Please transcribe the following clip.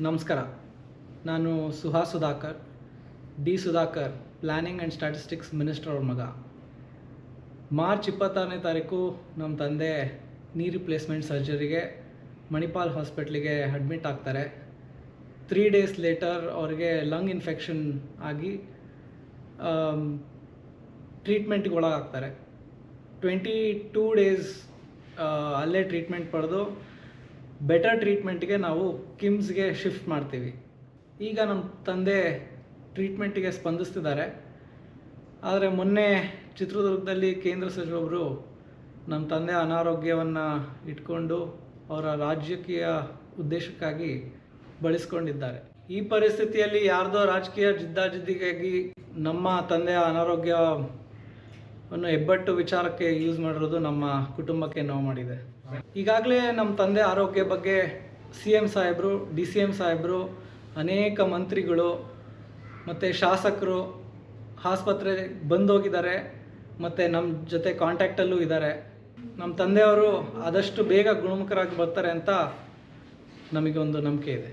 ನಮಸ್ಕಾರ. ನಾನು Suhas Sudhakar, D Sudhakar, planning and statistics minister ಅವ್ರ ಮಗ. ಮಾರ್ಚ್ 26ನೇ ತಾರೀಕು ನಮ್ಮ ತಂದೆ ನೀ ರಿಪ್ಲೇಸ್ಮೆಂಟ್ ಸರ್ಜರಿಗೆ ಮಣಿಪಾಲ್ ಹಾಸ್ಪಿಟ್ಲಿಗೆ ಅಡ್ಮಿಟ್ ಆಗ್ತಾರೆ. 3 ಡೇಸ್ ಲೇಟರ್ ಅವ್ರಿಗೆ ಲಂಗ್ ಇನ್ಫೆಕ್ಷನ್ ಆಗಿ ಟ್ರೀಟ್ಮೆಂಟ್ಗೆ ಒಳಗಾಗ್ತಾರೆ. 22 ಡೇಸ್ ಅಲ್ಲೇ ಟ್ರೀಟ್ಮೆಂಟ್ ಪಡೆದು ಬೆಟರ್ ಟ್ರೀಟ್ಮೆಂಟ್ಗೆ ನಾವು ಕಿಮ್ಸ್ಗೆ ಶಿಫ್ಟ್ ಮಾಡ್ತೀವಿ. ಈಗ ನಮ್ಮ ತಂದೆ ಟ್ರೀಟ್ಮೆಂಟಿಗೆ ಸ್ಪಂದಿಸ್ತಿದ್ದಾರೆ. ಆದರೆ ಮೊನ್ನೆ ಚಿತ್ರದುರ್ಗದಲ್ಲಿ ಕೇಂದ್ರ ಸಚಿವರೊಬ್ಬರು ನಮ್ಮ ತಂದೆ ಅನಾರೋಗ್ಯವನ್ನು ಇಟ್ಕೊಂಡು ಅವರ ರಾಜಕೀಯ ಉದ್ದೇಶಕ್ಕಾಗಿ ಬಳಸ್ಕೊಂಡಿದ್ದಾರೆ. ಈ ಪರಿಸ್ಥಿತಿಯಲ್ಲಿ ಯಾರ್ದೋ ರಾಜಕೀಯ ಜಿದ್ದಾಜಿದ್ದಿಗಾಗಿ ನಮ್ಮ ತಂದೆಯ ಅನಾರೋಗ್ಯವನ್ನು ಹೆಬ್ಬಟ್ಟು ವಿಚಾರಕ್ಕೆ ಯೂಸ್ ಮಾಡಿರೋದು ನಮ್ಮ ಕುಟುಂಬಕ್ಕೆ ನೋವು ಮಾಡಿದೆ. ಈಗಾಗಲೇ ನಮ್ಮ ತಂದೆ ಆರೋಗ್ಯ ಬಗ್ಗೆ CM ಸಾಹೇಬರು, DCM ಸಾಹೇಬರು, ಅನೇಕ ಮಂತ್ರಿಗಳು ಮತ್ತು ಶಾಸಕರು ಆಸ್ಪತ್ರೆಗೆ ಬಂದೋಗಿದ್ದಾರೆ ಮತ್ತು ನಮ್ಮ ಜೊತೆ ಕಾಂಟ್ಯಾಕ್ಟಲ್ಲೂ ಇದ್ದಾರೆ. ನಮ್ಮ ತಂದೆಯವರು ಆದಷ್ಟು ಬೇಗ ಗುಣಮುಖರಾಗಿ ಬರ್ತಾರೆ ಅಂತ ನಮಗೆ ಒಂದು ನಂಬಿಕೆ ಇದೆ.